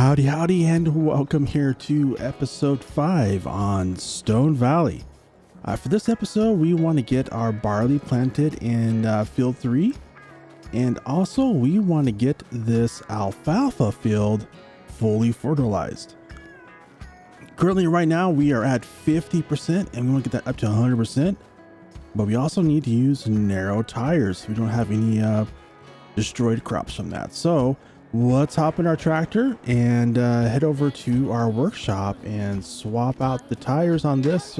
Howdy, howdy, and welcome here to episode 5 on Stone Valley. For this episode, we want to get our barley planted in field 3, and also we want to get this alfalfa field fully fertilized. Currently, right now, we are at 50%, and we want to get that up to 100%, but we also need to use narrow tires so we don't have any destroyed crops from that. So let's hop in our tractor and head over to our workshop and swap out the tires on this,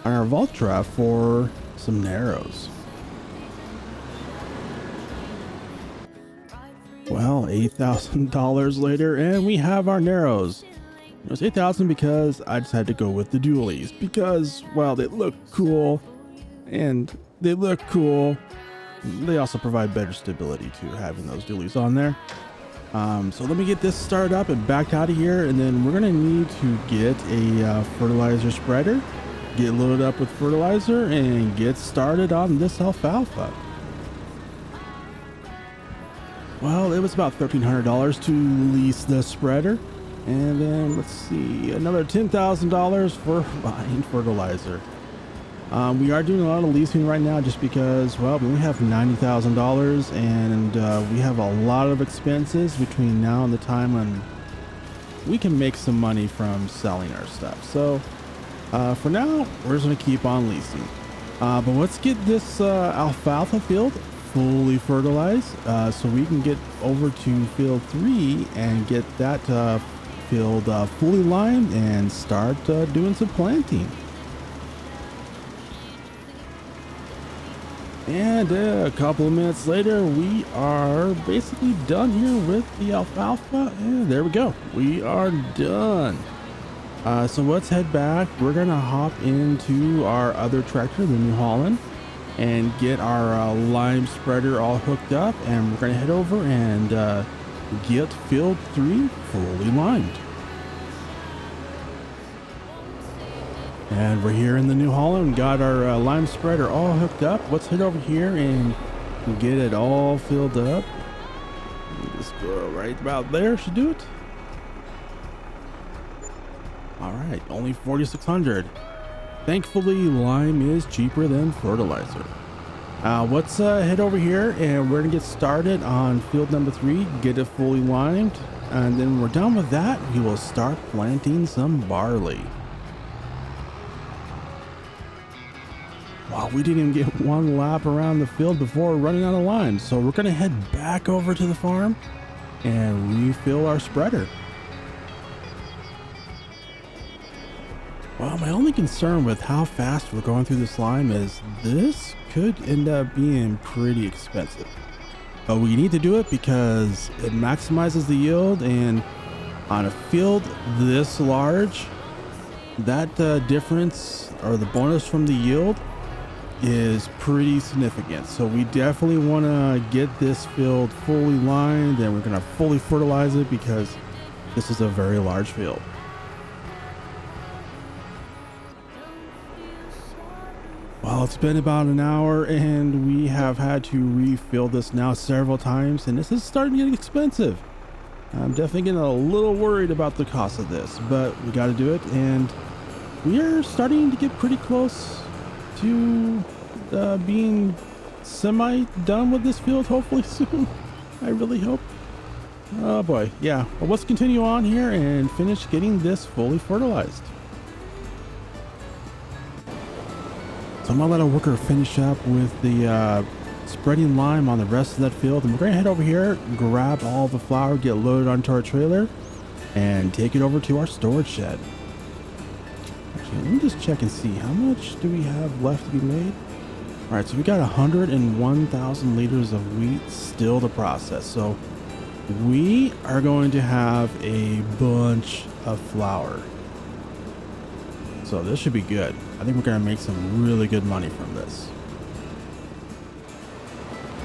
on our Valtra, for some narrows. Well, $8,000 later, and we have our narrows. It was $8,000 because I just had to go with the dualies because, well, they look cool, and they look cool. They also provide better stability too, having those dualies on there. So let me get this started up and back out of here, and then we're gonna need to get a fertilizer spreader, get loaded up with fertilizer, and get started on this alfalfa. Well, it was about $1,300 to lease the spreader, and then let's see, another $10,000 for buying fertilizer. We are doing a lot of leasing right now just because, well, we only have $90,000, and we have a lot of expenses between now and the time when we can make some money from selling our stuff. So for now, we're just going to keep on leasing. But let's get this alfalfa field fully fertilized so we can get over to field 3 and get that field fully limed and start doing some planting. And a couple of minutes later, we are basically done here with the alfalfa, and there we go, we are done. So let's head back. We're gonna hop into our other tractor, the New Holland, and get our lime spreader all hooked up, and we're gonna head over and get field 3 fully limed. And we're here in the New Holland, got our lime spreader all hooked up. Let's head over here and get it all filled up. Just go right about there, should do it. All right, only $4,600. Thankfully, lime is cheaper than fertilizer. Let's head over here and we're gonna get started on field number 3, get it fully limed. And then when we're done with that, we will start planting some barley. Wow, we didn't even get one lap around the field before running out of lime. So we're gonna head back over to the farm and refill our spreader. Well, my only concern with how fast we're going through this lime is this could end up being pretty expensive. But we need to do it because it maximizes the yield, and on a field this large, that difference or the bonus from the yield is pretty significant. So we definitely want to get this field fully lined, and we're going to fully fertilize it because this is a very large field. Well, it's been about an hour and we have had to refill this now several times, and this is starting to get expensive. I'm definitely getting a little worried about the cost of this, but we got to do it, and we are starting to get pretty close to being semi done with this field, hopefully soon. I really hope. Oh boy, yeah. Well, let's continue on here and finish getting this fully fertilized. So I'm gonna let our worker finish up with the spreading lime on the rest of that field, and we're gonna head over here, grab all the flour, get loaded onto our trailer, and take it over to our storage shed. Actually, let me just check and see how much do we have left to be made. All right, so we got 101,000 liters of wheat still to process. So we are going to have a bunch of flour. So this should be good. I think we're gonna make some really good money from this.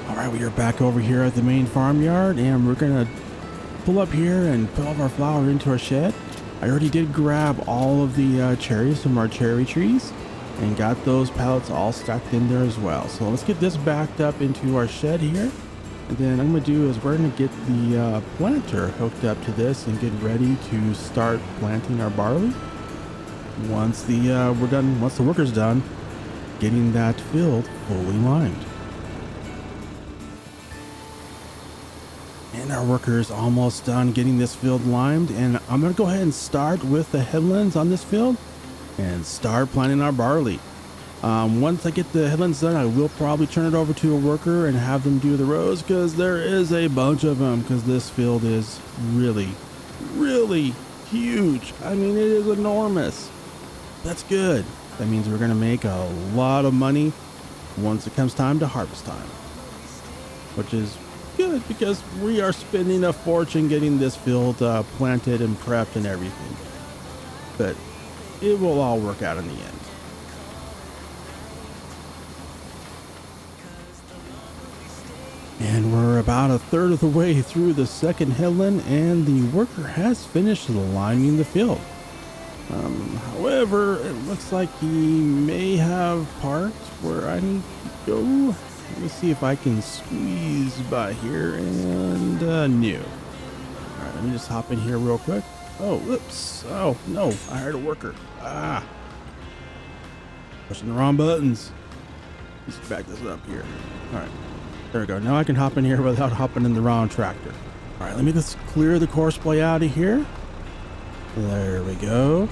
All right, we are back over here at the main farmyard, and we're gonna pull up here and put all of our flour into our shed. I already did grab all of the cherries from our cherry trees and got those pallets all stacked in there as well. So let's get this backed up into our shed here. And then I'm going to do is we're going to get the planter hooked up to this and get ready to start planting our barley. Once the worker's done getting that field fully limed. And our worker is almost done getting this field limed, and I'm going to go ahead and start with the headlands on this field and start planting our barley. Once I get the headlands done, I will probably turn it over to a worker and have them do the rows, because there is a bunch of them, because this field is really, really huge. I mean, it is enormous. That's good. That means we're going to make a lot of money once it comes time to harvest time, which is good because we are spending a fortune getting this field planted and prepped and everything, but it will all work out in the end. And we're about a third of the way through the second headland, and the worker has finished liming the field. However, it looks like he may have parts where I need to go. Let me see if I can squeeze by here, and no. All right, let me just hop in here real quick. Oh, whoops. Oh, no, I heard a worker. Pushing the wrong buttons. Let's back this up here. All right, there we go. Now I can hop in here without hopping in the wrong tractor. All right, let me just clear the courseplay out of here. There we go.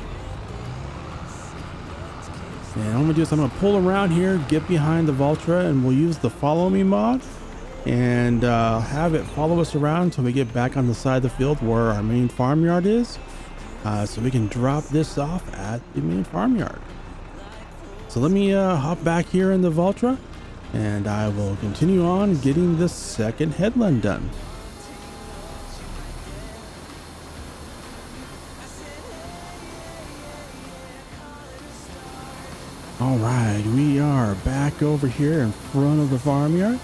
And what I'm going to do is I'm going to pull around here, get behind the Valtra, and we'll use the follow me mod and have it follow us around until we get back on the side of the field where our main farmyard is, so we can drop this off at the main farmyard. So let me hop back here in the Valtra, and I will continue on getting the second headland done. All right, we are back over here in front of the farmyard.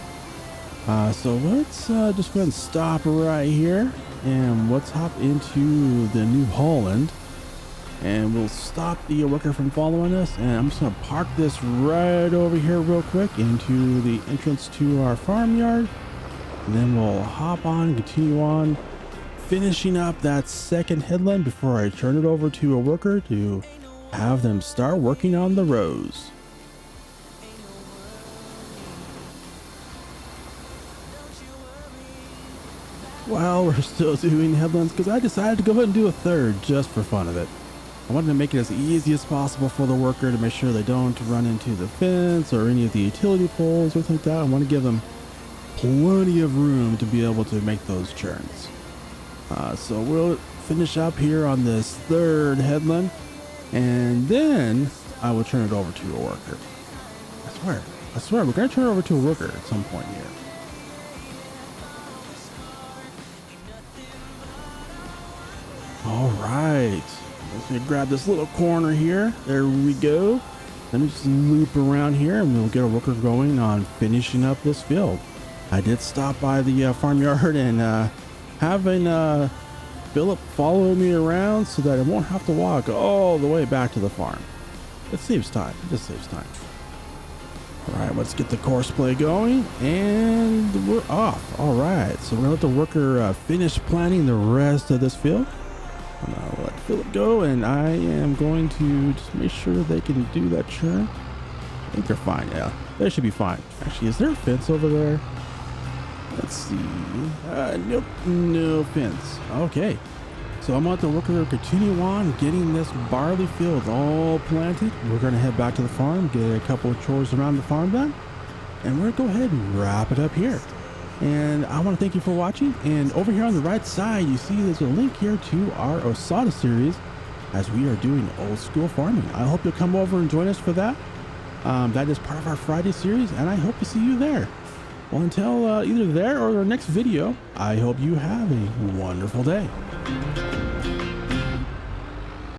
So let's just go ahead and stop right here, and let's hop into the New Holland, and we'll stop the worker from following us. And I'm just gonna park this right over here real quick into the entrance to our farmyard, and then we'll hop on and continue on finishing up that second headland before I turn it over to a worker to have them start working on the rows. Well, we're still doing headlands because I decided to go ahead and do a third just for fun of it. I wanted to make it as easy as possible for the worker to make sure they don't run into the fence or any of the utility poles or anything like that. I want to give them plenty of room to be able to make those turns. So we'll finish up here on this third headland, and then I will turn it over to a worker. I swear, we're going to turn it over to a worker at some point here. All right, let's grab this little corner here. There we go. Let me just loop around here, and we'll get a worker going on finishing up this field. I did stop by the farmyard and having Philip follow me around so that I won't have to walk all the way back to the farm. It saves time. It just saves time. All right, let's get the course play going, and we're off. All right, so we're gonna let the worker finish planting the rest of this field. And I'll let Philip go, and I am going to just make sure they can do that churn. I think they're fine. Yeah, they should be fine. Actually, is there a fence over there? Let's see. Nope, no fence. Okay, so I'm going to let the worker continue on getting this barley field all planted. We're going to head back to the farm, get a couple of chores around the farm done, and we're going to go ahead and wrap it up here. And I want to thank you for watching. And over here on the right side, you see there's a link here to our Osada series as we are doing old school farming. I hope you'll come over and join us for that. That is part of our Friday series, and I hope to see you there. Well, until either there or the next video, I hope you have a wonderful day.